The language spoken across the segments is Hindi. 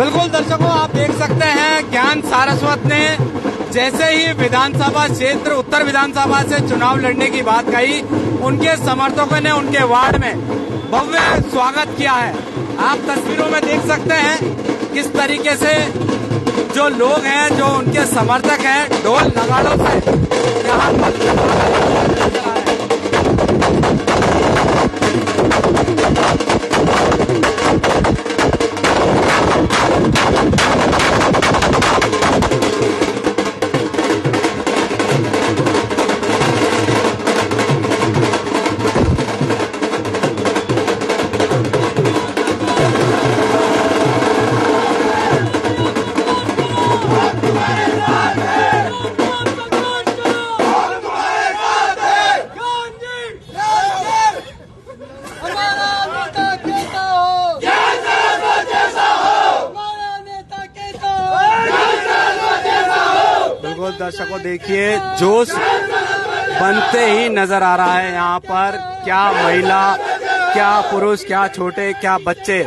बिल्कुल दर्शकों, आप देख सकते हैं ज्ञान सारस्वत ने जैसे ही विधानसभा क्षेत्र उत्तर विधानसभा से चुनाव लड़ने की बात कही, उनके समर्थकों ने उनके वार्ड में भव्य स्वागत किया है। आप तस्वीरों में देख सकते हैं किस तरीके से जो लोग हैं, जो उनके समर्थक हैं, ढोल नगाड़ों से यहाँ पर दर्शकों देखिए जोश बनते ही नजर आ रहा है। यहाँ पर क्या महिला, क्या पुरुष, क्या छोटे, क्या बच्चे,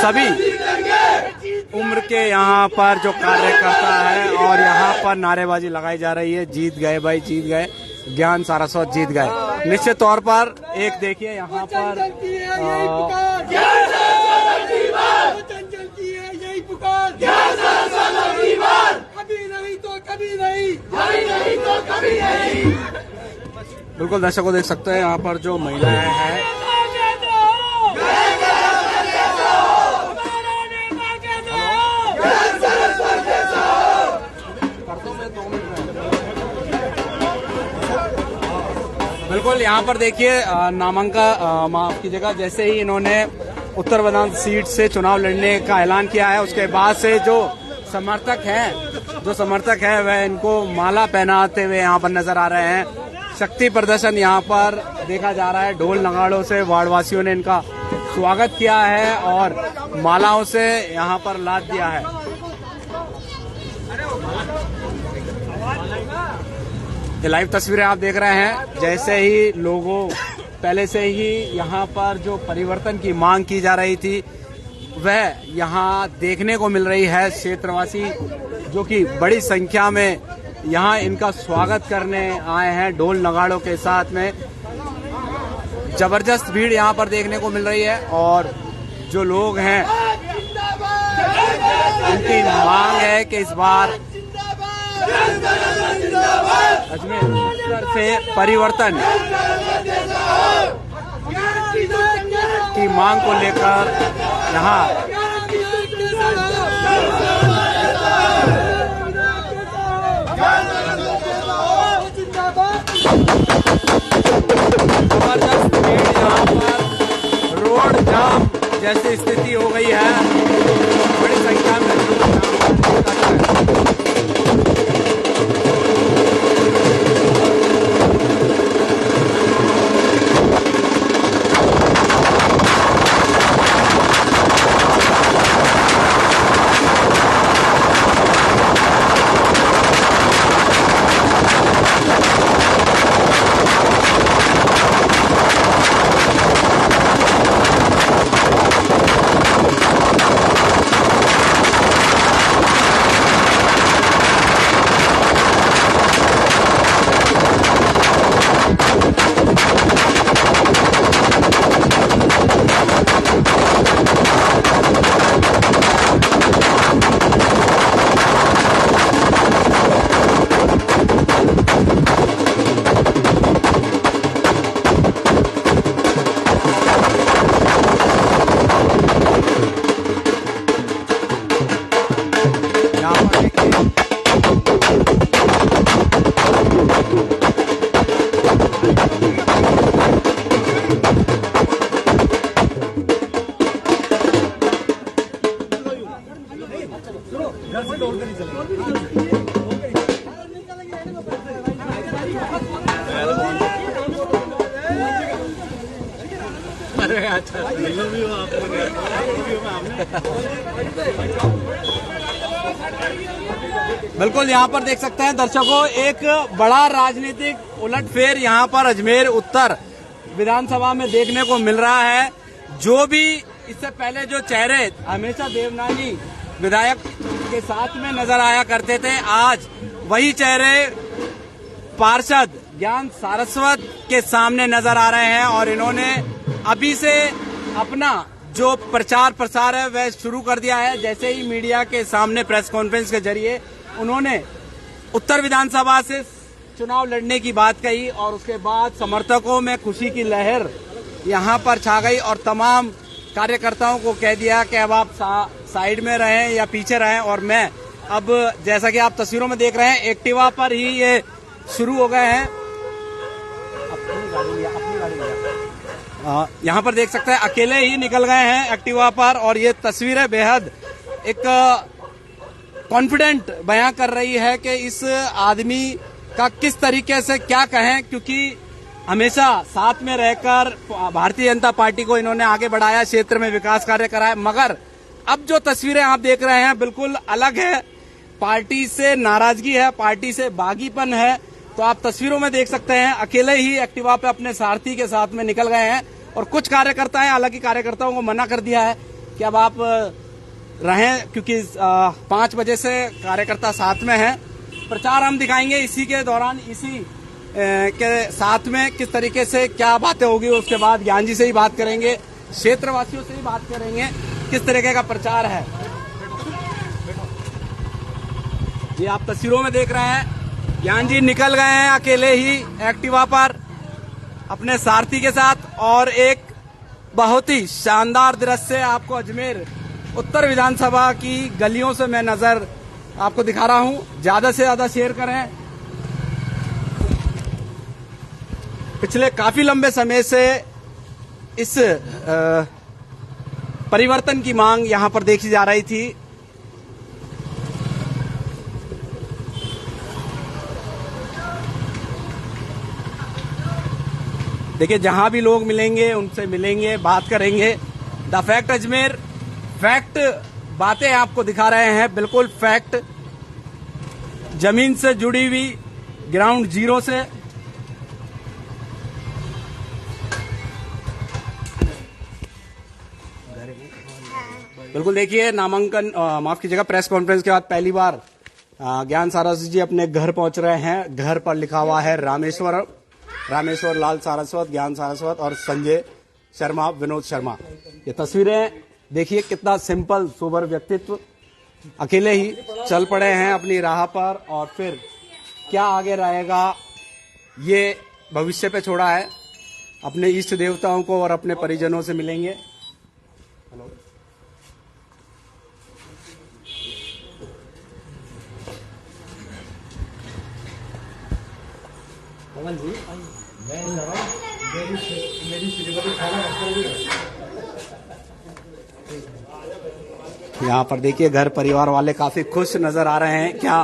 सभी उम्र के यहाँ पर जो कार्यकर्ता है और यहाँ पर नारेबाजी लगाई जा रही है, जीत गए भाई, जीत गए, ज्ञान सारस्वत जीत गए। निश्चित तौर पर एक देखिए यहाँ पर बिल्कुल दर्शकों देख सकते हैं यहाँ पर जो महिलाएं हैं, बिल्कुल यहाँ पर देखिए नामांकन माफ कीजिएगा, जैसे ही इन्होंने उत्तर विधान सीट से चुनाव लड़ने का ऐलान किया है, उसके बाद से जो समर्थक हैं वह इनको माला पहनाते हुए यहाँ पर नजर आ रहे हैं। शक्ति प्रदर्शन यहाँ पर देखा जा रहा है। ढोल नगाड़ों से वार्डवासियों ने इनका स्वागत किया है और मालाओं से यहाँ पर लाद दिया है। ये लाइव तस्वीरें आप देख रहे हैं। जैसे ही लोगों पहले से ही यहाँ पर जो परिवर्तन की मांग की जा रही थी, वह यहाँ देखने को मिल रही है। क्षेत्रवासी जो कि बड़ी संख्या में यहाँ इनका स्वागत करने आए हैं ढोल नगाड़ों के साथ में। जबरदस्त भीड़ यहाँ पर देखने को मिल रही है और जो लोग हैं उनकी मांग है कि इस बार अजमेर से परिवर्तन की मांग को लेकर यहाँ जबरदस्त भीड़, यहाँ पर रोड जाम जैसी स्थिति हो गई है। बड़ी संख्या में अरे अच्छा बिल्कुल यहाँ पर देख सकते हैं दर्शकों, एक बड़ा राजनीतिक उलटफेर यहाँ पर अजमेर उत्तर विधानसभा में देखने को मिल रहा है। जो भी इससे पहले जो चेहरे हमेशा देवनानी विधायक के साथ में नजर आया करते थे, आज वही चेहरे पार्षद ज्ञान सारस्वत के सामने नजर आ रहे हैं और इन्होंने अभी से अपना जो प्रचार प्रसार है वह शुरू कर दिया है। जैसे ही मीडिया के सामने प्रेस कॉन्फ्रेंस के जरिए उन्होंने उत्तर विधानसभा से चुनाव लड़ने की बात कही और उसके बाद समर्थकों में खुशी की लहर यहां पर छा गई और तमाम कार्यकर्ताओं को कह दिया कि अब आप साइड में रहें या पीछे रहें। और मैं अब जैसा कि आप तस्वीरों में देख रहे हैं एक्टिवा पर ही ये शुरू हो गए हैं। अपनी गाड़ी लिया। यहाँ पर देख सकते हैं अकेले ही निकल गए हैं एक्टिवा पर और ये तस्वीरें बेहद एक कॉन्फिडेंट बयां कर रही है कि इस आदमी का किस तरीके से क्या कहें, क्योंकि हमेशा साथ में रहकर भारतीय जनता पार्टी को इन्होंने आगे बढ़ाया, क्षेत्र में विकास कार्य कराया। मगर अब जो तस्वीरें आप देख रहे हैं बिल्कुल अलग है। पार्टी से नाराजगी है, पार्टी से बागीपन है। तो आप तस्वीरों में देख सकते हैं अकेले ही एक्टिवा पे अपने सारथी के साथ में निकल गए हैं और कुछ कार्यकर्ता हैं, हालांकि कार्यकर्ताओं को मना कर दिया है कि अब आप रहें, क्योंकि 5 बजे से कार्यकर्ता साथ में हैं। प्रचार हम दिखाएंगे इसी के दौरान, इसी के साथ में किस तरीके से क्या बातें होगी। उसके बाद ज्ञान जी से ही बात करेंगे, क्षेत्रवासियों से ही बात करेंगे किस तरीके का प्रचार है। ये आप तस्वीरों में देख रहे हैं ज्ञान जी निकल गए हैं अकेले ही एक्टिवा पर अपने सारथी के साथ और एक बहुत ही शानदार दृश्य आपको अजमेर उत्तर विधानसभा की गलियों से मैं नजर आपको दिखा रहा हूं। ज्यादा से ज्यादा शेयर करें। पिछले काफी लंबे समय से इस परिवर्तन की मांग यहां पर देखी जा रही थी। देखिए जहां भी लोग मिलेंगे उनसे मिलेंगे, बात करेंगे। द फैक्ट अजमेर, फैक्ट बातें आपको दिखा रहे हैं, बिल्कुल फैक्ट, जमीन से जुड़ी हुई, ग्राउंड जीरो से। बिल्कुल देखिए नामांकन माफ कीजिएगा प्रेस कॉन्फ्रेंस के बाद पहली बार ज्ञान सारस्वत जी अपने घर पहुंच रहे हैं। घर पर लिखा हुआ है रामेश्वर लाल सारस्वत, ज्ञान सारस्वत और संजय शर्मा, विनोद शर्मा। ये तस्वीरें देखिए, कितना सिंपल सोबर व्यक्तित्व, अकेले ही चल पड़े हैं अपनी राह पर और फिर क्या आगे रहेगा ये भविष्य पे छोड़ा है। अपने इष्ट देवताओं को और अपने परिजनों से मिलेंगे। कमल जी, यहाँ पर देखिए घर परिवार वाले काफी खुश नजर आ रहे हैं। क्या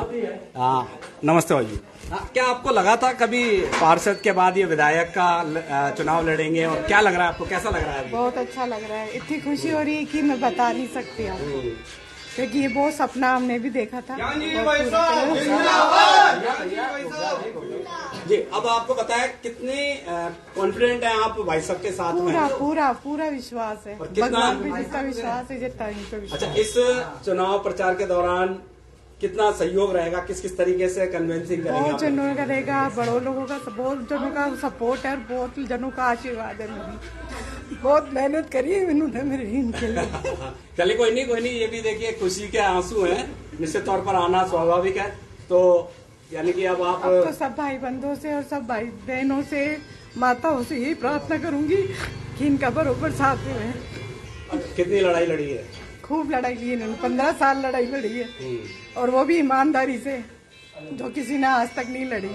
नमस्ते भाई। क्या आपको लगा था कभी पार्षद के बाद ये विधायक का चुनाव लड़ेंगे और क्या लग रहा है आपको, कैसा लग रहा है? बहुत अच्छा लग रहा है, इतनी खुशी हो रही है कि मैं बता नहीं सकती हूँ, क्योंकि ये बहुत सपना हमने भी देखा था। जी, अब आपको बताया कितने कॉन्फिडेंट हैं आप भाई साहब के साथ में? पूरा विश्वास है, भगवान पे जितना विश्वास है जितना इनको विश्वास। अच्छा, इस चुनाव प्रचार के दौरान कितना सहयोग रहेगा, किस किस तरीके से कन्विंसिंग करेंगे? बहुत जनों का रहेगा, बड़ों लोगों का, बहुत जनों का सपोर्ट है, बहुत जनों का आशीर्वाद है। मेरी बहुत मेहनत करी है इन्होंने मेरे इनके लिए। चलिए कोई नहीं, ये भी देखिए खुशी के आंसू हैं, निश्चित तौर पर आना स्वाभाविक है। तो यानी कि अब आप तो सब भाई बंधुओं से और सब भाई बहनों से, माताओं से यही प्रार्थना करूंगी कि इनका बरोबर साथ में। कितनी लड़ाई लड़ी है? खूब लड़ाई ली इन्होंने, 15 साल लड़ाई लड़ी है और वो भी ईमानदारी से, जो किसी ने आज तक नहीं लड़ी।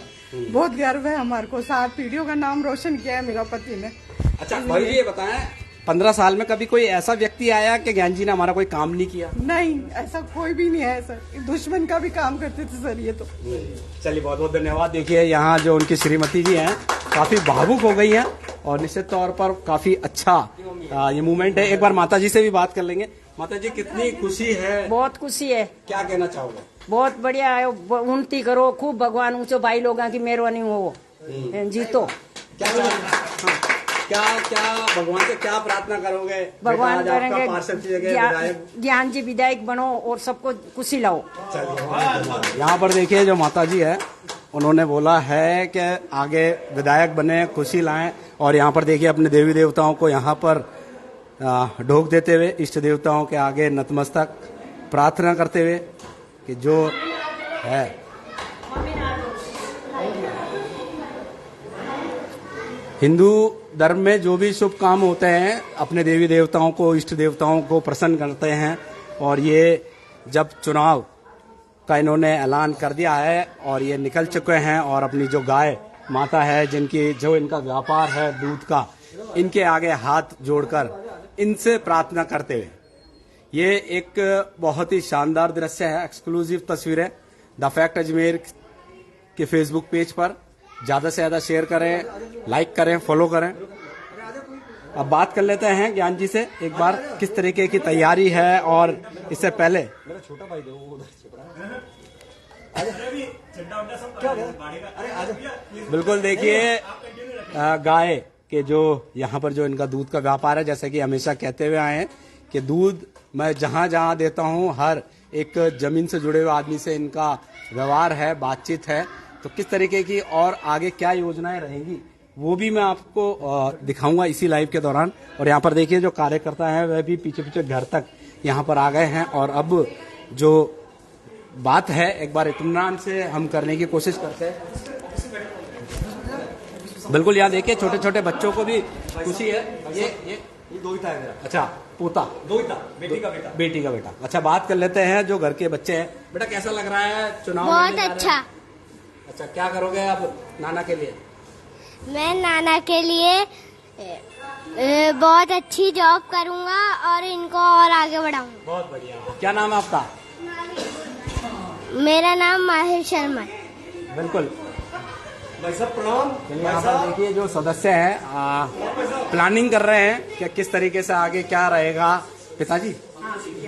बहुत गर्व है हमारे को, 7 पीढ़ियों का नाम रोशन किया है मेरा पति ने। अच्छा भाई ये बताएं, 15 साल में कभी कोई ऐसा व्यक्ति आया कि ज्ञान जी ने हमारा कोई काम नहीं किया? नहीं, ऐसा कोई भी नहीं है सर, दुश्मन का भी काम करते थे सर ये तो। चलिए बहुत बहुत धन्यवाद। देखिए यहाँ जो उनकी श्रीमती जी हैं काफी भावुक हो गई हैं और निश्चित तौर पर काफी अच्छा ये मूवमेंट है। एक बार माता जी से भी बात कर लेंगे। माता जी कितनी खुशी है? बहुत खुशी है। क्या कहना चाहोगे? बहुत बढ़िया है, उन्नति करो खूब, भगवान ऊंचो भाई लोगों की मेहरबानी हो, जीतो। क्या क्या क्या भगवान से क्या प्रार्थना करोगे? भगवान बेटा, आज आपका करेंगे पार्षद की जगह विधायक। ज्ञान जी विधायक बनो और सबको खुशी लाओ। यहाँ पर देखिए जो माता जी है उन्होंने बोला है कि आगे विधायक बने, खुशी लाएं। और यहाँ पर देखिए अपने देवी देवताओं को यहाँ पर ढोक देते हुए, इष्ट देवताओं के आगे नतमस्तक प्रार्थना करते हुए कि जो है हिंदू धर्म में जो भी शुभ काम होते हैं अपने देवी देवताओं को, इष्ट देवताओं को प्रसन्न करते हैं। और ये जब चुनाव का इन्होंने ऐलान कर दिया है और ये निकल चुके हैं और अपनी जो गाय माता है जिनकी जो इनका व्यापार है दूध का, इनके आगे हाथ जोड़कर इनसे प्रार्थना करते हुए, ये एक बहुत ही शानदार दृश्य है। एक्सक्लूसिव तस्वीरें द फैक्ट अजमेर के फेसबुक पेज पर ज्यादा से ज्यादा शेयर करें, लाइक करें, फॉलो करें। अब बात कर लेते हैं ज्ञान जी से एक बार, किस तरीके की तैयारी है और इससे पहले बिल्कुल देखिए गाय के जो यहाँ पर जो इनका दूध का व्यापार है, जैसे कि हमेशा कहते हुए आए हैं कि दूध मैं जहां जहां देता हूं, हर एक जमीन से जुड़े हुए आदमी से इनका व्यवहार है, बातचीत है। तो किस तरीके की और आगे क्या योजनाएं रहेंगी वो भी मैं आपको दिखाऊंगा इसी लाइव के दौरान। और यहाँ पर देखिए जो कार्यकर्ता है वह भी पीछे पीछे घर तक यहाँ पर आ गए हैं। और अब जो बात है एक बार इत्मीनान से हम करने की कोशिश करते हैं। बिल्कुल यहाँ देखिए छोटे छोटे बच्चों को भी खुशी है। ये दोहिता है मेरा। अच्छा, पोता दोहिता, बेटी का बेटा। अच्छा, बात कर लेते हैं जो घर के बच्चे हैं। बेटा कैसा लग रहा है चुनाव? बहुत अच्छा। अच्छा, क्या करोगे अब नाना के लिए? मैं नाना के लिए बहुत अच्छी जॉब करूंगा और इनको और आगे बढ़ाऊंगा। बहुत बढ़िया। क्या नाम है आपका? मेरा नाम माहिर शर्मा है। बिल्कुल भाई साहब प्रणाम। यहाँ पर देखिए जो सदस्य हैं प्लानिंग कर रहे हैं कि किस तरीके से आगे क्या रहेगा। पिताजी?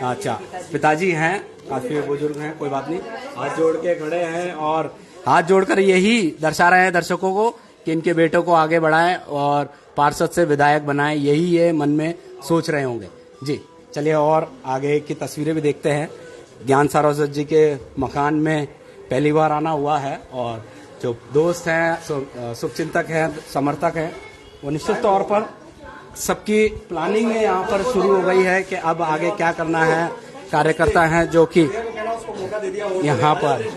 अच्छा, पिताजी हैं, काफी बुजुर्ग हैं, कोई बात नहीं, हाथ जोड़ के खड़े हैं और हाथ जोड़कर यही दर्शा रहे हैं दर्शकों को कि इनके बेटों को आगे बढ़ाएं और पार्षद से विधायक बनाएं, यही ये मन में सोच रहे होंगे जी। चलिए और आगे की तस्वीरें भी देखते हैं। ज्ञान सारोसत जी के मकान में पहली बार आना हुआ है और जो दोस्त हैं, शुभचिंतक हैं, समर्थक हैं, वो निश्चित तौर पर सबकी प्लानिंग में यहाँ पर शुरू हो गई है कि अब आगे क्या करना है। कार्यकर्ता हैं जो कि यहाँ पर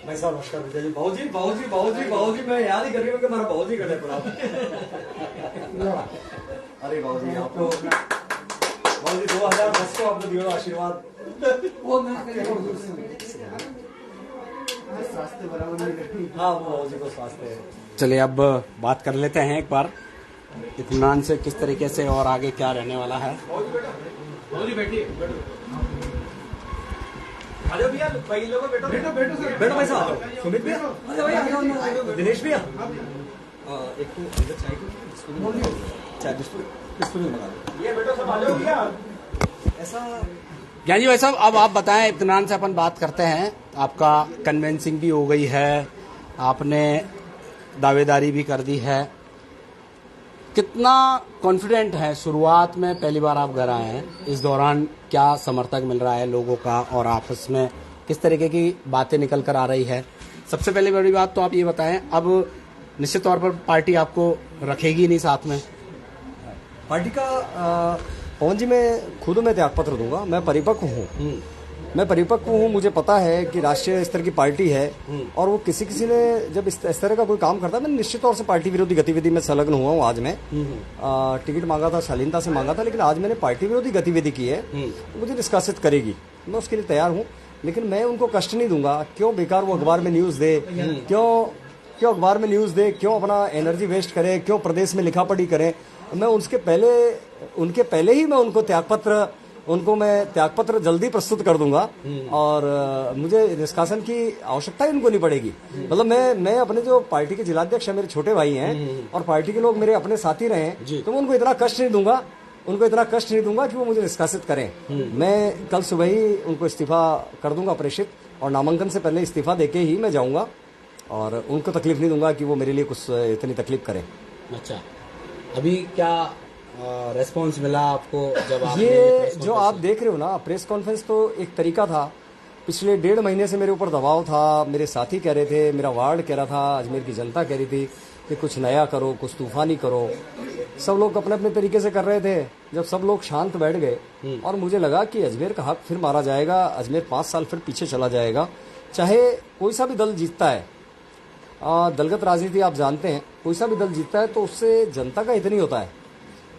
भाई साहब नमस्कार विजय जी। बाबूजी मैं याद ही कर रही हूँ कि हमारा बाबूजी खड़े पर आप। अरे बाबूजी आपको बाबूजी 2010 को आपको दिया आशीर्वाद। हाँ वो बाबूजी को स्वास्थ्य है। चलिए अब बात कर लेते हैं एक बार इत्मीनान से किस तरीके से और आगे क्या रहने वाला है। बाबूजी बैठिए। आजा भैया, भाई लोगों बैठो भाई साहब। सुमित भैया, आजा भाई, आजा दिनेश भैया। एक तो इधर चाय बिस्कुट मंगा दो। ये बैठो सब, आ जाओ भैया। ऐसा ज्ञान जी भाई साहब, अब आप बताएं, इत्मीनान से अपन बात करते हैं। आपका कन्वेंसिंग भी हो गई है, आपने दावेदारी भी कर दी है, कितना कॉन्फिडेंट है? शुरुआत में पहली बार आप घर आए हैं, इस दौरान क्या समर्थक मिल रहा है लोगों का और आपस में किस तरीके की बातें निकल कर आ रही है? सबसे पहले बड़ी बात तो आप ये बताएं, अब निश्चित तौर पर पार्टी आपको रखेगी नहीं साथ में? पार्टी का पवन जी मैं खुद में त्याग पत्र दूंगा। मैं परिपक्व हूँ, मुझे पता है कि राष्ट्रीय स्तर की पार्टी है और वो किसी ने जब इस तरह का कोई काम करता है, मैं निश्चित तौर से पार्टी विरोधी गतिविधि में संलग्न हुआ हूँ। आज मैं टिकट मांगा था, शालीनता से मांगा था, लेकिन आज मैंने पार्टी विरोधी गतिविधि की है, मुझे निष्कासित करेगी, मैं उसके लिए तैयार हूँ। लेकिन मैं उनको कष्ट नहीं दूंगा। क्यों बेकार वो अखबार में न्यूज दे, क्यों अखबार में न्यूज दे, क्यों अपना एनर्जी वेस्ट करे, क्यों प्रदेश में लिखा पढ़ी करे। मैं उनके पहले ही मैं मैं त्यागपत्र जल्दी प्रस्तुत कर दूंगा और मुझे निष्कासन की आवश्यकता ही उनको नहीं पड़ेगी। मतलब मैं अपने जो पार्टी के जिलाध्यक्ष है, मेरे छोटे भाई हैं और पार्टी के लोग मेरे अपने साथी रहे हैं, तो मैं उनको इतना कष्ट नहीं दूंगा कि वो मुझे निष्कासित करें। मैं कल सुबह ही उनको इस्तीफा कर दूंगा प्रेषित और नामांकन से पहले इस्तीफा देके ही मैं जाऊंगा और उनको तकलीफ नहीं दूंगा कि वो मेरे लिए कुछ इतनी तकलीफ करें। अच्छा, अभी क्या रेस्पॉन्स मिला आपको जब आपने ये जो आप देख रहे हो ना प्रेस कॉन्फ्रेंस, तो एक तरीका था। पिछले 1.5 महीने से मेरे ऊपर दबाव था, मेरे साथी कह रहे थे, मेरा वार्ड कह रहा था, अजमेर की जनता कह रही थी कि कुछ नया करो, कुछ तूफानी करो। सब लोग अपने अपने तरीके से कर रहे थे। जब सब लोग शांत बैठ गए और मुझे लगा कि अजमेर का हक फिर मारा जाएगा, अजमेर 5 साल फिर पीछे चला जाएगा, चाहे कोई सा भी दल जीतता है। दलगत राजनीति आप जानते हैं, कोई सा भी दल जीतता है तो उससे जनता का हित नहीं होता है।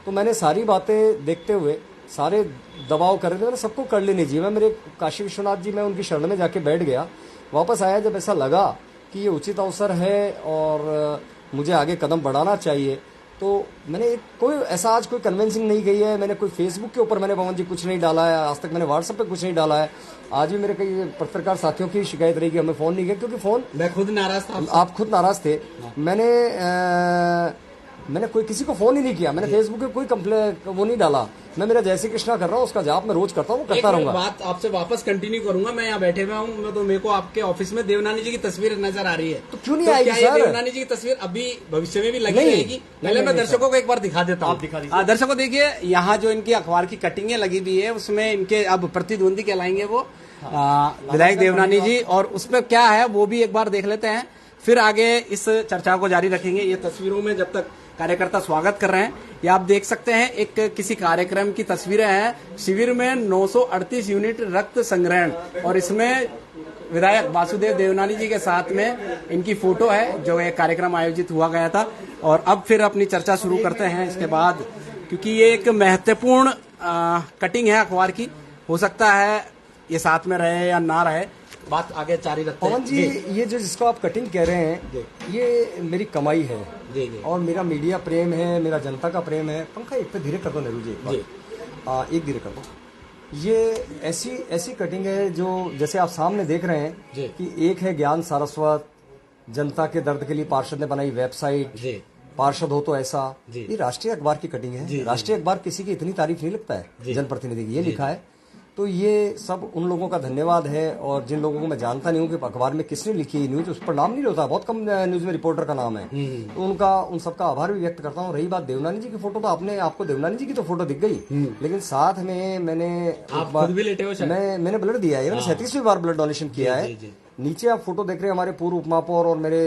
तो मैंने सारी बातें देखते हुए, सारे दबाव कर रहे थे, मैंने सबको कर लेने जी। मैं मेरे काशी विश्वनाथ जी, मैं उनकी शरण में जाके बैठ गया। वापस आया जब ऐसा लगा कि ये उचित अवसर है और मुझे आगे कदम बढ़ाना चाहिए, तो मैंने कोई ऐसा आज कोई कन्वेंसिंग नहीं गई है। मैंने कोई फेसबुक के ऊपर मैंने पवन जी कुछ नहीं डाला है, आज तक मैंने व्हाट्सएप पे कुछ नहीं डाला है। आज भी मेरे कई पत्रकार साथियों की शिकायत रही कि हमें फोन नहीं किया, क्योंकि फोन मैं खुद नाराज था। आप खुद नाराज थे। मैंने कोई किसी को फोन ही नहीं किया, मैंने फेसबुक पे कोई कंप्लेन वो नहीं डाला। मैं मेरा जय श्री कृष्णा कर रहा हूँ, उसका जाप मैं रोज करता हूँ, करता रहूंगा। बात आपसे वापस कंटिन्यू करूंगा। मैं यहाँ बैठे हुआ हूँ, तो मेरे को आपके ऑफिस में देवनानी जी की तस्वीर नजर आ रही है। तो क्यों नहीं आएगी सर? देवनानी जी की तस्वीर अभी भविष्य में भी लगी रहेगी। पहले मैं दर्शकों को एक बार दिखा देता हूँ। दर्शकों देखिए, यहाँ जो इनकी अखबार की कटिंगें लगी हुई है, उसमें इनके अब प्रतिद्वंदी कहलाएंगे वो विधायक देवनानी जी, और उसमें क्या है वो भी एक बार देख लेते हैं, फिर आगे इस चर्चा को जारी रखेंगे। ये तस्वीरों में जब तक कार्यकर्ता स्वागत कर रहे हैं, ये आप देख सकते हैं, एक किसी कार्यक्रम की तस्वीरें हैं। शिविर में 938 यूनिट रक्त संग्रहण, और इसमें विधायक वासुदेव देवनानी जी के साथ में इनकी फोटो है, जो एक कार्यक्रम आयोजित हुआ गया था। और अब फिर अपनी चर्चा शुरू करते हैं इसके बाद, क्योंकि ये एक महत्वपूर्ण कटिंग है अखबार की। हो सकता है ये साथ में रहे या ना रहे, बात आगे जारी रखते हैं। पवन जी, ये जो जिसको आप कटिंग कह रहे हैं, ये मेरी कमाई है और मेरा मीडिया प्रेम है, मेरा जनता का प्रेम है। पंखा एक पे धीरे कर दो नेहरू जी, एक बार एक धीरे कर दो। ये ऐसी कटिंग है जो जैसे आप सामने देख रहे हैं कि एक है ज्ञान सारस्वत, जनता के दर्द के लिए पार्षद ने बनाई वेबसाइट, पार्षद हो तो ऐसा। ये राष्ट्रीय अखबार की कटिंग है। राष्ट्रीय अखबार किसी की इतनी तारीफ नहीं लगता है जनप्रतिनिधि की, ये लिखा है। तो ये सब उन लोगों का धन्यवाद है, और जिन लोगों को मैं जानता नहीं हूँ कि अखबार में किसने लिखी है न्यूज, उस पर नाम नहीं होता, बहुत कम न्यूज में रिपोर्टर का नाम है, तो उन सबका आभार भी व्यक्त करता हूँ। रही बात देवनानी जी की फोटो, तो आपको देवनानी जी की तो फोटो दिख गई, लेकिन साथ में मैंने मैंने ब्लड दिया है, मैंने 37वीं बार ब्लड डोनेशन किया है। नीचे आप फोटो देख रहे हैं, हमारे पूर्व उपमहापौर और मेरे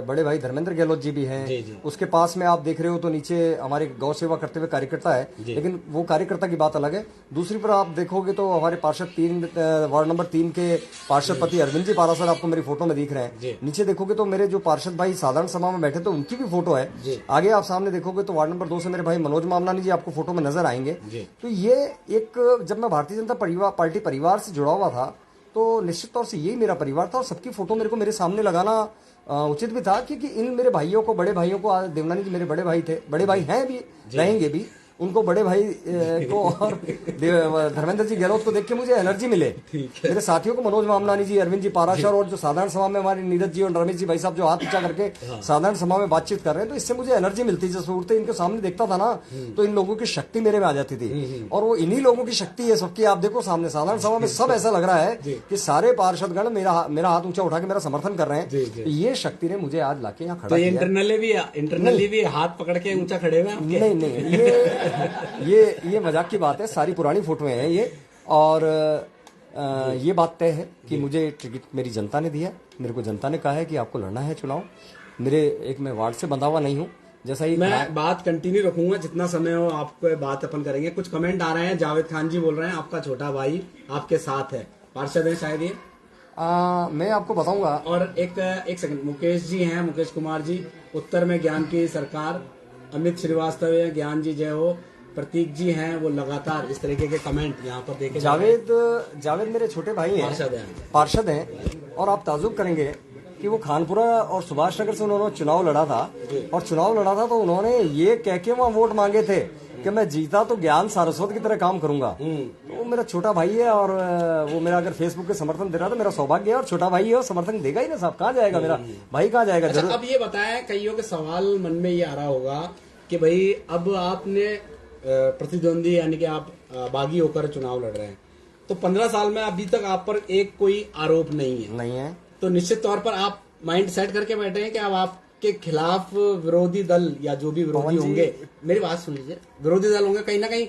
बड़े भाई धर्मेंद्र गहलोत जी भी हैं। उसके पास में आप देख रहे हो तो नीचे हमारे गौ सेवा करते हुए कार्यकर्ता है, लेकिन वो कार्यकर्ता की बात अलग है। दूसरी पर आप देखोगे तो हमारे पार्षद वार्ड नंबर 3 के पार्षद पति अरविंद जी पारासर आपको मेरी फोटो में दिख रहे हैं। नीचे देखोगे तो मेरे जो पार्षद भाई साधारण सभा में बैठे तो उनकी भी फोटो है। आगे आप सामने देखोगे तो वार्ड नंबर 2 से मेरे भाई मनोज मामलानी जी आपको फोटो में नजर आएंगे। तो ये एक, जब मैं भारतीय जनता पार्टी परिवार से जुड़ा हुआ था तो निश्चित तौर से यही मेरा परिवार था, और सबकी फोटो मेरे को मेरे सामने लगाना उचित भी था, क्योंकि इन मेरे भाइयों को, बड़े भाइयों को, देवनानी जी मेरे बड़े भाई थे, बड़े भाई हैं भी, रहेंगे भी, उनको बड़े भाई को और धर्मेंद्र जी गहलोत को देख के मुझे एनर्जी मिले। मेरे साथियों को मनोज मामलानी जी, अरविंद जी पाराशर, और जो साधारण सभा में हमारे नीरज जी और रमेश जी भाई साहब जो हाथ ऊंचा करके साधारण सभा में बातचीत कर रहे हैं, तो इससे मुझे एनर्जी मिलती है। जब उठते इनके सामने देखता था ना, तो इन लोगों की शक्ति मेरे में आ जाती थी, और वो इन्हीं लोगों की शक्ति है सबकी। आप देखो सामने साधारण सभा में सब ऐसा लग रहा है कि सारे पार्षदगण मेरा हाथ ऊंचा उठा के मेरा समर्थन कर रहे हैं। ये शक्ति ने मुझे आज लाके यहाँ खड़ा किया। इंटरनली भी हाथ पकड़ के ऊंचा खड़े हुए हैं? नहीं, ये मजाक की बात है, सारी पुरानी फोटोएं हैं ये। और ये बात तय है कि मुझे टिकट मेरी जनता ने दिया, मेरे को जनता ने कहा है कि आपको लड़ना है चुनाव। मैं वार्ड से बंधा हुआ नहीं हूँ। जैसा ही मैं बात कंटिन्यू रखूंगा, जितना समय हो आपको बात अपन करेंगे। कुछ कमेंट आ रहे हैं, जावेद खान जी बोल रहे हैं आपका छोटा भाई आपके साथ है, पार्षद है शायद ये। मैं आपको बताऊंगा। और एक सेकंड, मुकेश जी हैं, मुकेश कुमार जी, उत्तर में ज्ञान की सरकार, अमित श्रीवास्तव है, ज्ञान जी जय हो, प्रतीक जी हैं, वो लगातार इस तरीके के कमेंट यहाँ पर देखे। जावेद मेरे छोटे भाई हैं, पार्षद हैं, और आप ताजुब करेंगे कि वो खानपुरा और सुभाष नगर से उन्होंने चुनाव लड़ा था, और चुनाव लड़ा था तो उन्होंने ये कह के वहाँ वोट मांगे थे कि मैं जीता तो ज्ञान सारस्वत की तरह काम करूंगा। तो वो मेरा छोटा भाई है, और वो मेरा अगर फेसबुक पे समर्थन दे रहा तो मेरा सौभाग्य है, और छोटा भाई है और समर्थन देगा ही ना साहब, कहाँ जाएगा मेरा भाई, कहाँ जाएगा। अच्छा, अब ये बताया, कईयों के सवाल मन में ये आ रहा होगा कि भाई अब आपने प्रतिद्वंदी यानी कि आप बागी होकर चुनाव लड़ रहे हैं, तो 15 साल में अभी तक आप पर एक कोई आरोप नहीं है, नहीं है। तो निश्चित तौर पर आप माइंड सेट करके बैठे हैं कि अब आपके खिलाफ विरोधी दल या जो भी विरोधी होंगे, मेरी बात सुन लीजिए, विरोधी दल होंगे, कहीं ना कहीं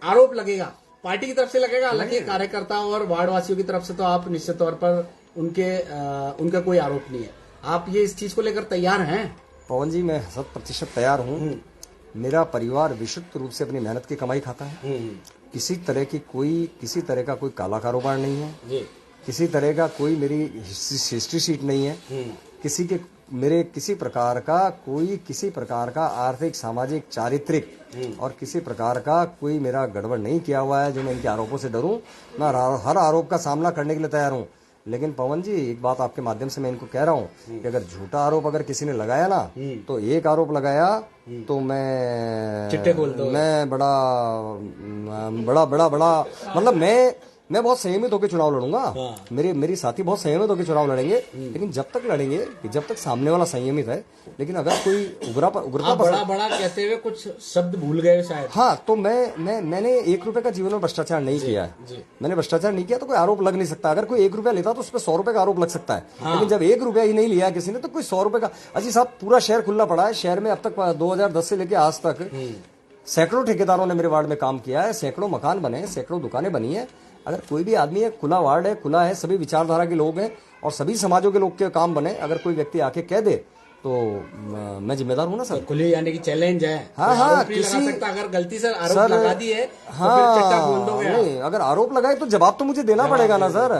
आरोप लगेगा, पार्टी की तरफ से लगेगा, हालांकि कार्यकर्ता और वार्ड वासियों की तरफ से तो आप निश्चित तौर पर उनका कोई आरोप नहीं है। आप ये इस चीज को लेकर तैयार हैं? पवन जी, मैं 100% तैयार हूँ। मेरा परिवार विशुद्ध रूप से अपनी मेहनत की कमाई खाता है। किसी तरह का कोई काला कारोबार नहीं है, किसी तरह का कोई मेरी हिस्ट्री शीट नहीं है, किसी प्रकार का आर्थिक, सामाजिक, चारित्रिक और किसी प्रकार का कोई मेरा गड़बड़ नहीं किया हुआ है जो मैं इनके आरोपों से डरूं। मैं हर आरोप का सामना करने के लिए तैयार हूं। लेकिन पवन जी, एक बात आपके माध्यम से मैं इनको कह रहा हूं कि अगर झूठा आरोप अगर किसी ने लगाया ना, तो एक आरोप लगाया तो मैं चिट्टे खोल दो। मैं बड़ा मतलब मैं बहुत संयमित होकर चुनाव लड़ूंगा। मेरी साथी बहुत संयमित होकर चुनाव लड़ेंगे, लेकिन जब तक लड़ेंगे कि जब तक सामने वाला संयमित है। लेकिन अगर कोई उग्रता बड़ा कहते हुए कुछ शब्द भूल गए शायद। हाँ, तो मैंने 1 रुपए का जीवन में भ्रष्टाचार नहीं किया है। मैंने भ्रष्टाचार नहीं किया तो कोई आरोप लग नहीं सकता। अगर कोई 1 रुपया लेता तो उस पर 100 रुपए का आरोप लग सकता है। लेकिन जब 1 रुपया ही नहीं लिया किसी ने तो कोई 100 रुपए का। अजी साहब, पूरा शहर खुला पड़ा है। शहर में अब तक 2010 से लेकर आज तक सैकड़ों ठेकेदारों ने मेरे वार्ड में काम किया है, सैकड़ों मकान बने हैं, सैकड़ों दुकानें बनी है। अगर कोई भी आदमी है, खुला वार्ड है, खुला है, सभी विचारधारा के लोग हैं और सभी समाजों के लोग के काम बने। अगर कोई व्यक्ति आके कह दे तो मैं जिम्मेदार हूं ना सर। खुली यानी कि चैलेंज है। हाँ, किसी अगर गलती से आरोप लगा दी है तो फिर चिट्टा खोल दोगे। नहीं, अगर आरोप लगाए तो जवाब तो मुझे देना पड़ेगा ना सर।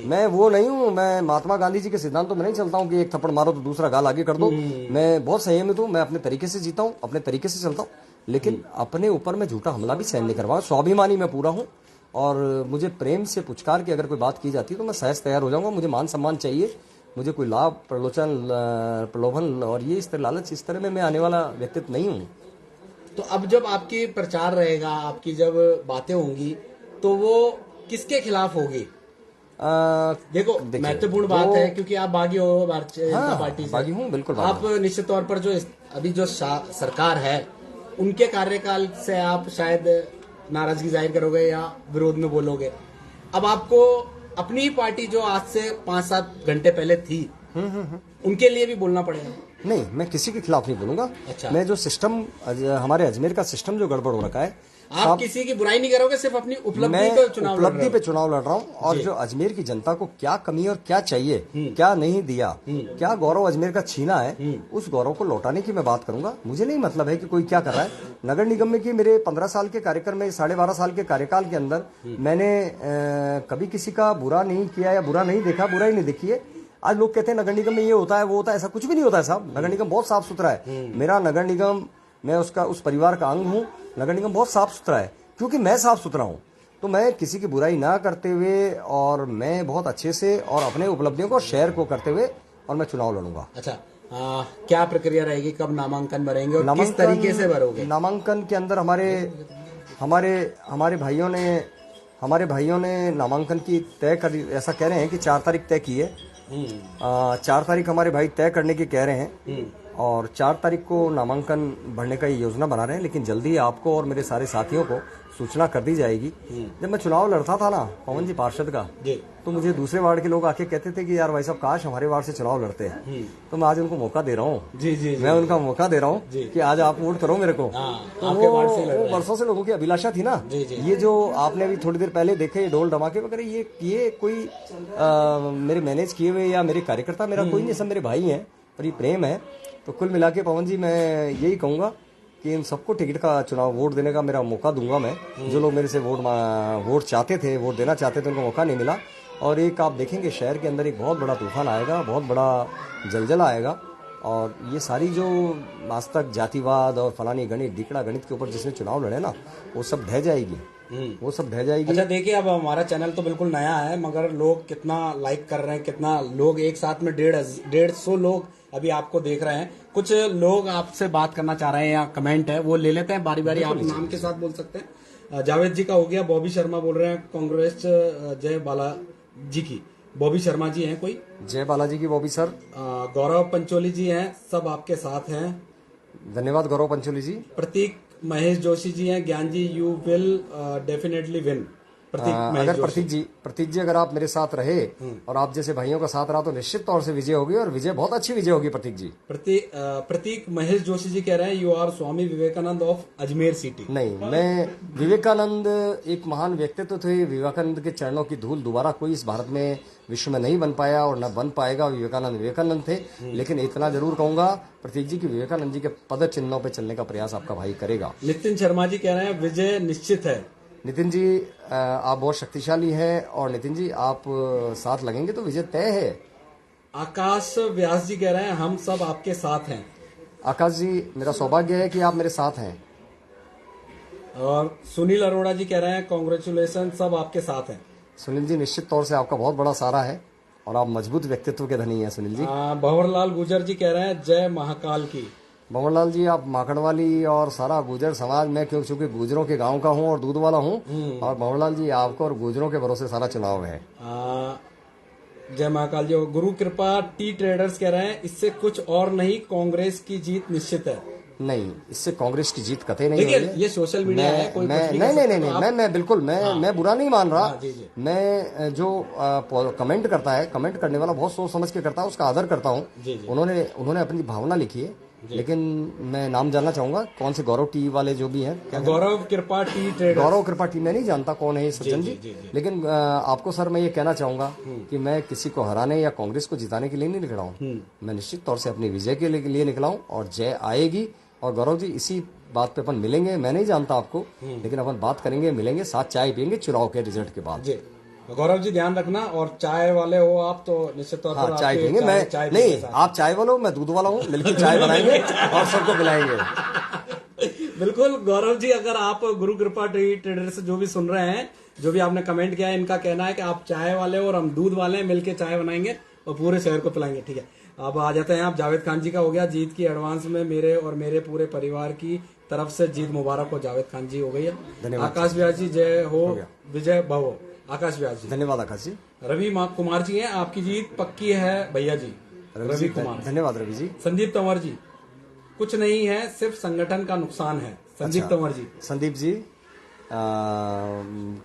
मैं वो नहीं हूँ। मैं महात्मा गांधी जी के सिद्धांतों में नहीं चलता हूँ कि एक थप्पड़ मारो तो दूसरा गाल आगे कर दो। मैं बहुत संयमित हूँ। मैं अपने तरीके से जीता हूँ, अपने तरीके से चलता हूँ, लेकिन अपने ऊपर मैं झूठा हमला भी सहन नहीं करवाऊँ। स्वाभिमानी मैं पूरा हूँ और मुझे प्रेम से पुचकार के अगर कोई बात की जाती है तो मैं सहज तैयार हो जाऊंगा। मुझे मान सम्मान चाहिए, मुझे कोई लाभ, प्रलोभन और ये इस तरह लालच, इस तरह में मैं आने वाला व्यक्तित्व नहीं हूँ। तो अब जब आपकी प्रचार रहेगा, आपकी जब बातें होंगी तो वो किसके खिलाफ होगी? देखो, महत्वपूर्ण बात है क्योंकि आप बागी हो भारतीय जनता पार्टी से। बागी हूँ, बिल्कुल। आप निश्चित तौर पर जो अभी जो सरकार है उनके कार्यकाल से आप शायद नाराजगी जाहिर करोगे या विरोध में बोलोगे। अब आपको अपनी ही पार्टी जो आज से 5-7 घंटे पहले थी उनके लिए भी बोलना पड़ेगा। नहीं, मैं किसी के खिलाफ नहीं बोलूंगा। अच्छा। मैं जो सिस्टम, हमारे अजमेर का सिस्टम जो गड़बड़ हो रखा है, आप किसी की बुराई नहीं करोगे, सिर्फ अपनी उपलब्धि पे चुनाव लड़ रहा हूँ। और जो अजमेर की जनता को क्या कमी और क्या चाहिए, क्या नहीं दिया, क्या गौरव अजमेर का छीना है, उस गौरव को लौटाने की मैं बात करूंगा। मुझे नहीं मतलब है कि कोई क्या कर रहा है। नगर निगम में की मेरे 15 साल के कार्यक्रम में, 12.5 साल के कार्यकाल के अंदर मैंने कभी किसी का बुरा नहीं किया या बुरा नहीं देखा, बुराई नहीं देखी है। आज लोग कहते हैं नगर निगम में ये होता है, वो होता है। ऐसा कुछ भी नहीं होता है साहब। नगर निगम बहुत साफ सुथरा है। मेरा नगर निगम, मैं उस परिवार का अंग हूँ। नगर निगम बहुत साफ सुथरा है क्योंकि मैं साफ सुथरा हूँ। तो मैं किसी की बुराई ना करते हुए और मैं बहुत अच्छे से और अपने उपलब्धियों को, शहर को करते हुए और मैं चुनाव लड़ूंगा। अच्छा, क्या प्रक्रिया रहेगी? कब नामांकन भरेंगे और किस तरीके से भरोगे? नामांकन के अंदर हमारे भाइयों ने नामांकन की तय कर, ऐसा कह रहे हैं कि 4 तारीख तय की है। 4 तारीख हमारे भाई तय करने की कह रहे हैं और 4 तारीख को नामांकन भरने का ये योजना बना रहे हैं। लेकिन जल्दी आपको और मेरे सारे साथियों को सूचना कर दी जाएगी। जब मैं चुनाव लड़ता था ना पवन जी, पार्षद का, तो मुझे दूसरे वार्ड के लोग आके कहते थे कि यार भाई साहब, काश हमारे वार्ड से चुनाव लड़ते हैं। तो मैं आज उनको मौका दे रहा हूँ। मैं उनका मौका दे रहा हूँ कि आज आप वोट करो मेरे को। तो वो वर्षों से लोगों की अभिलाषा थी ना। ये जो आपने अभी थोड़ी देर पहले देखे ढोल धमाके वगैरह, ये कोई मेरे मैनेज किए हुए या मेरे कार्यकर्ता, मेरा कोई नहीं, सब मेरे भाई हैं और ये प्रेम है। तो कुल मिला के पवन जी, मैं यही कहूंगा कि इन सबको टिकट का चुनाव, वोट देने का मेरा मौका दूंगा मैं। जो लोग मेरे से वोट चाहते थे, वोट देना चाहते थे, उनको मौका नहीं मिला। और एक आप देखेंगे शहर के अंदर एक बहुत बड़ा तूफान आएगा, बहुत बड़ा जलजला आएगा। और ये सारी जो आज तक जातिवाद और फलानी गणित, ढिकड़ा गणित के ऊपर जिसने चुनाव लड़े ना, वो सब ढह जाएगी। वो सब ढह जाएगी। अच्छा, देखिए, अब हमारा चैनल तो बिल्कुल नया है, मगर लोग कितना लाइक कर रहे हैं, कितना लोग एक साथ में 150 लोग अभी आपको देख रहे हैं। कुछ लोग आपसे बात करना चाह रहे हैं या कमेंट है, वो ले लेते हैं बारी बारी। आप नाम के साथ बोल सकते हैं। जावेद जी का हो गया। बॉबी शर्मा बोल रहे हैं कांग्रेस जय बालाजी की। बॉबी शर्मा जी हैं कोई? जय बालाजी की बॉबी सर। गौरव पंचोली जी हैं, सब आपके साथ हैं। धन्यवाद गौरव पंचोली जी। प्रतीक महेश जोशी जी हैं। ज्ञान जी, यू विल डेफिनेटली विन। अगर प्रतीक जी अगर आप मेरे साथ रहे और आप जैसे भाइयों का साथ रहा तो निश्चित तौर से विजय होगी, और विजय बहुत अच्छी विजय होगी प्रतीक जी। प्रतीक महेश जोशी जी कह रहे हैं you are Swami Vivekananda of Ajmer city. नहीं, मैं विवेकानंद एक महान व्यक्तित्व थे। विवेकानंद के चरणों की धूल दोबारा कोई इस भारत में विश्व में नहीं बन पाया और न बन पाएगा। विवेकानंद थे, लेकिन इतना जरूर कहूंगा प्रतीक जी की विवेकानंद जी के पद चिन्हों पर चलने का प्रयास आपका भाई करेगा। नितिन शर्मा जी कह रहे हैं विजय निश्चित है। नितिन जी आप बहुत शक्तिशाली हैं और नितिन जी आप साथ लगेंगे तो विजय तय है। आकाश व्यास जी कह रहे हैं हम सब आपके साथ हैं। आकाश जी मेरा सौभाग्य है कि आप मेरे साथ हैं। और सुनील अरोड़ा जी कह रहे हैं कांग्रेचुलेशन, सब आपके साथ हैं। सुनील जी निश्चित तौर से आपका बहुत बड़ा सहारा है और आप मजबूत व्यक्तित्व के धनी हैं सुनील जी। भंवरलाल गुर्जर जी कह रहे हैं जय महाकाल की। भंवरलाल जी आप माखड़वाली और सारा गुर्जर समाज में, क्योंकि गुर्जरों के गांव का हूं और दूध वाला हूं, और भंवरलाल जी आपको और गुर्जरों के भरोसे सारा चुनाव है। जय महाकाल जी। गुरु कृपा टी ट्रेडर्स कह रहे हैं इससे कुछ और नहीं, कांग्रेस की जीत निश्चित है। नहीं, इससे कांग्रेस की जीत कतई नहीं होगी। ये सोशल मीडिया है, कोई नहीं, मैं बिल्कुल मैं बुरा नहीं मान रहा। मैं जो कमेंट करता है, कमेंट करने वाला बहुत सोच समझ के करता है, उसका आदर करता हूँ। उन्होंने अपनी भावना लिखी है, लेकिन मैं नाम जानना चाहूंगा कौन से गौरव टी वाले जो भी हैं। गौरव कृपा टी ट्रेडर्स। गौरव कृपा टी मैं नहीं जानता कौन है सज्जन जी। लेकिन आपको सर मैं ये कहना चाहूंगा कि मैं किसी को हराने या कांग्रेस को जिताने के लिए नहीं निकला हूँ। मैं निश्चित तौर से अपनी विजय के लिए निकला हूँ और जय आएगी। और गौरव जी इसी बात पे अपन मिलेंगे। मैं नहीं जानता आपको, लेकिन अपन बात करेंगे, मिलेंगे, साथ चाय पियेंगे चुनाव के रिजल्ट के बाद। गौरव जी ध्यान रखना, और चाय वाले हो आप तो निश्चित तौर पर चाय पियेंगे। मैं नहीं, आप चाय वाले हो, मैं दूध वाला हूँ, मिलकर चाय बनाएंगे और सबको पिलाएंगे। बिल्कुल गौरव जी, अगर आप गुरु कृपा टी ट्रेडर्स जो भी सुन रहे हैं, जो भी आपने कमेंट किया है, इनका कहना है कि आप चाय वाले हो और हम दूध वाले हैं, मिलकर चाय बनाएंगे और पूरे शहर को पिलाएंगे। ठीक है, अब आ जाते हैं आप। जावेद खान जी का हो गया जीत की एडवांस में मेरे और मेरे पूरे परिवार की तरफ से जीत मुबारक हो। जावेद खान जी हो गई है। आकाश व्यास जी जय हो, विजय भव। आकाश व्यास जी धन्यवाद। आकाश जी। रवि कुमार जी हैं आपकी जीत पक्की है भैया जी। रवि कुमार धन्यवाद रवि जी। संदीप तंवर जी कुछ नहीं है, सिर्फ संगठन का नुकसान है। संदीप तंवर जी। संदीप जी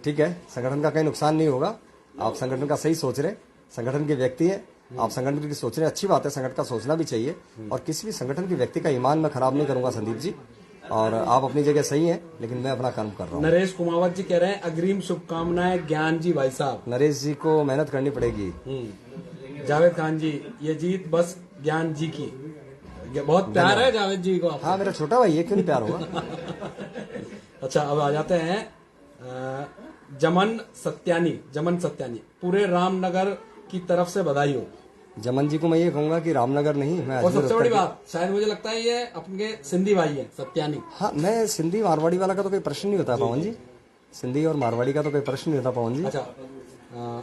ठीक है, संगठन का कहीं नुकसान नहीं होगा। आप संगठन का सही सोच रहे, संगठन के व्यक्ति है, आप संगठन की सोच रहे, अच्छी बात है, संगठन का सोचना भी चाहिए। और किसी भी संगठन के व्यक्ति का ईमान मैं खराब नहीं करूंगा संदीप जी, और आप अपनी जगह सही हैं, लेकिन मैं अपना काम कर रहा हूँ। नरेश कुमावत जी कह रहे हैं अग्रिम शुभकामनाएं ज्ञान जी भाई साहब। नरेश जी को मेहनत करनी पड़ेगी। जावेद खान जी ये जीत बस ज्ञान जी की। बहुत प्यार है जावेद जी को। हाँ मेरा छोटा भाई है, क्यों नहीं प्यार होगा। अच्छा अब आ जाते हैं जमन सत्यानी। पूरे रामनगर की तरफ से बधाई हो। जमन जी को मैं ये कहूंगा कि रामनगर नहीं, मैं और सबसे बड़ी बात शायद मुझे लगता है ये अपने सिंधी भाई है सत्यानी। हाँ मैं सिंधी मारवाड़ी वाला का तो कोई प्रश्न नहीं होता पवन जी, सिंधी और मारवाड़ी का तो कोई प्रश्न नहीं होता पवन जी। अच्छा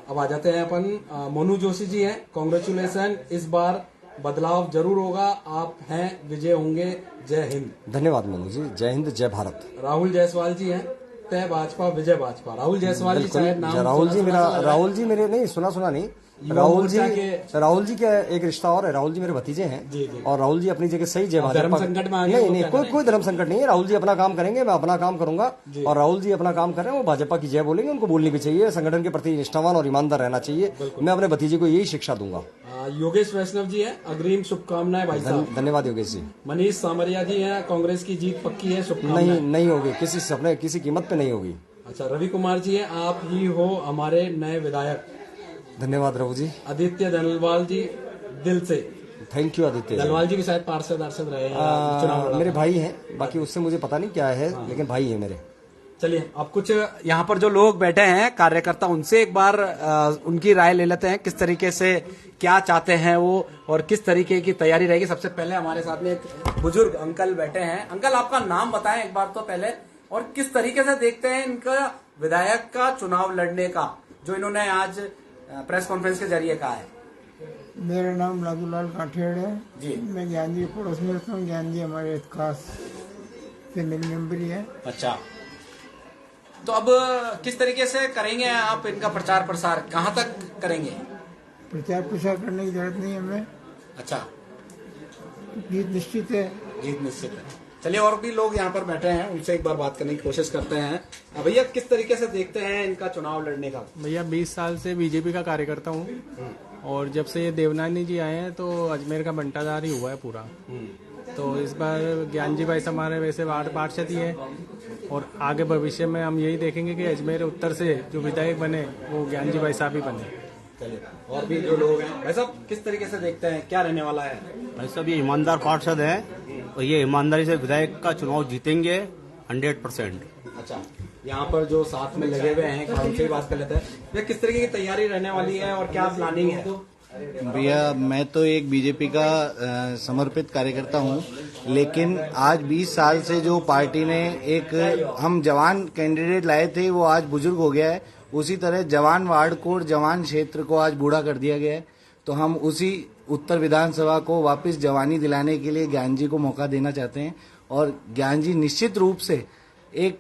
अब आ जाते हैं अपन मोनू जोशी जी हैं। कांग्रेचुलेशन, इस बार बदलाव जरूर होगा, आप हैं, विजय होंगे, जय हिंद। धन्यवाद मोनू जी, जय हिंद जय भारत। राहुल जायसवाल जी हैं तय भाजपा विजय भाजपा। राहुल जायसवाल जी शायद नाम राहुल जी मेरे नहीं सुना नहीं। राहुल जी का एक रिश्ता और है, राहुल जी मेरे भतीजे हैं और राहुल जी अपनी जगह सही जय भाजपा। धर्म संकट में नहीं कोई धर्म संकट नहीं है। राहुल जी अपना काम करेंगे, मैं अपना काम करूंगा, और राहुल जी अपना काम कर रहे हैं, वो भाजपा की जय बोलेंगे, उनको बोलनी भी चाहिए, संगठन के प्रति निष्ठावान और ईमानदार रहना चाहिए। मैं अपने भतीजे को यही शिक्षा दूंगा। योगेश वैष्णव जी है, अग्रिम शुभकामनाएं भाई साहब। धन्यवाद योगेश जी। मनीष सामरिया जी है, कांग्रेस की जीत पक्की है, शुभकामनाएं। नहीं होगी, किसी कीमत पे नहीं होगी। अच्छा रवि कुमार जी है, आप ही हो हमारे नए विधायक। धन्यवाद रघु जी। आदित्य दलवाल जी दिल से। Thank you Aditya. दलवाल जी भी शायद पार्षद रहे हैं, चुनाव मेरे भाई हैं, बाकी उससे मुझे पता नहीं क्या है, लेकिन भाई है मेरे। चलिए अब कुछ यहाँ पर जो लोग बैठे हैं कार्यकर्ता, उनसे एक बार उनकी राय ले लेते हैं, किस तरीके से क्या चाहते हैं वो और किस तरीके की तैयारी रहेगी। सबसे पहले हमारे साथ में एक बुजुर्ग अंकल बैठे हैं। अंकल आपका नाम बताएं एक बार तो पहले, और किस तरीके से देखते हैं इनका विधायक का चुनाव लड़ने का, जो इन्होंने आज प्रेस कॉन्फ्रेंस के जरिए कहा है। मेरा नाम लादूलाल काठियाड़ है जी। मैं ज्ञान जी पड़ोस में रहता हूँ। ज्ञान जी हमारे खास फैमिली मेंबर ही है। अच्छा तो अब किस तरीके से करेंगे आप इनका प्रचार प्रसार, कहाँ तक करेंगे? प्रचार प्रसार करने की जरूरत नहीं है हमें। अच्छा जीत निश्चित है। जीत निश्चित है। चलिए और भी लोग यहाँ पर बैठे हैं, उनसे एक बार बात करने की कोशिश करते हैं। भैया किस तरीके से देखते हैं इनका चुनाव लड़ने का? भैया 20 साल से बीजेपी का कार्यकर्ता हूँ और जब से ये देवनानी जी आए हैं तो अजमेर का बंटाधार ही हुआ है पूरा। तो इस बार ज्ञान जी भाई हमारे वैसे वार्ड पार्षद ही हैं और आगे भविष्य में हम यही देखेंगे कि अजमेर उत्तर से जो विधायक बने वो ज्ञान जी भाई साहब ही बने। चलिए और भी जो लोग हैं, भाई साहब किस तरीके से देखते हैं, क्या रहने वाला है? भाई साहब ये ईमानदार पार्षद है और ये ईमानदारी से विधायक का चुनाव जीतेंगे 100%। अच्छा, यहाँ पर जो साथ में लगे हुए हैं उनसे ही बात कर लेते हैं। भैया किस तरीके की तैयारी रहने वाली है और क्या प्लानिंग है? भैया मैं तो एक बीजेपी का समर्पित कार्यकर्ता हूँ, लेकिन आज 20 साल से जो पार्टी ने एक हम जवान कैंडिडेट लाए थे वो आज बुजुर्ग हो गया है, उसी तरह जवान वार्ड को, जवान क्षेत्र को आज बूढ़ा कर दिया गया है। तो हम उसी उत्तर विधानसभा को वापस जवानी दिलाने के लिए ज्ञान जी को मौका देना चाहते हैं और ज्ञान जी निश्चित रूप से एक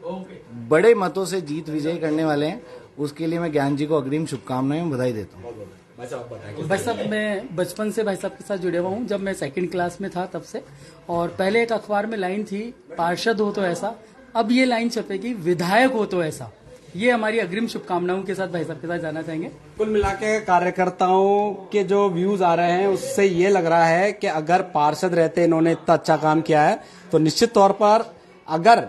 बड़े मतों से जीत विजय करने वाले हैं। उसके लिए मैं ज्ञान जी को अग्रिम शुभकामनाएं और बधाई देता हूँ। भाई साहब मैं बचपन से भाई साहब के साथ जुड़े हुआ हूँ, जब मैं सेकंड क्लास में था तब से। और पहले एक अखबार में लाइन थी पार्षद हो तो ऐसा, अब ये लाइन छपेगी विधायक हो तो ऐसा। ये हमारी अग्रिम शुभकामनाओं के साथ भाई साहब के साथ जाना चाहेंगे। कुल मिलाकर कार्यकर्ताओं के जो व्यूज आ रहे हैं उससे ये लग रहा है कि अगर पार्षद रहते इन्होंने इतना अच्छा काम किया है तो निश्चित तौर पर अगर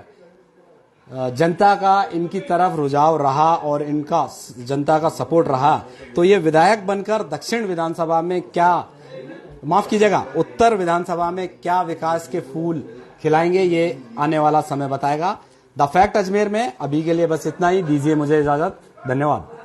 जनता का इनकी तरफ रुझाव रहा और इनका जनता का सपोर्ट रहा तो ये विधायक बनकर दक्षिण विधानसभा में क्या, माफ कीजिएगा, उत्तर विधानसभा में क्या विकास के फूल खिलाएंगे ये आने वाला समय बताएगा। द फैक्ट अजमेर में अभी के लिए बस इतना ही। दीजिए मुझे इजाजत, धन्यवाद।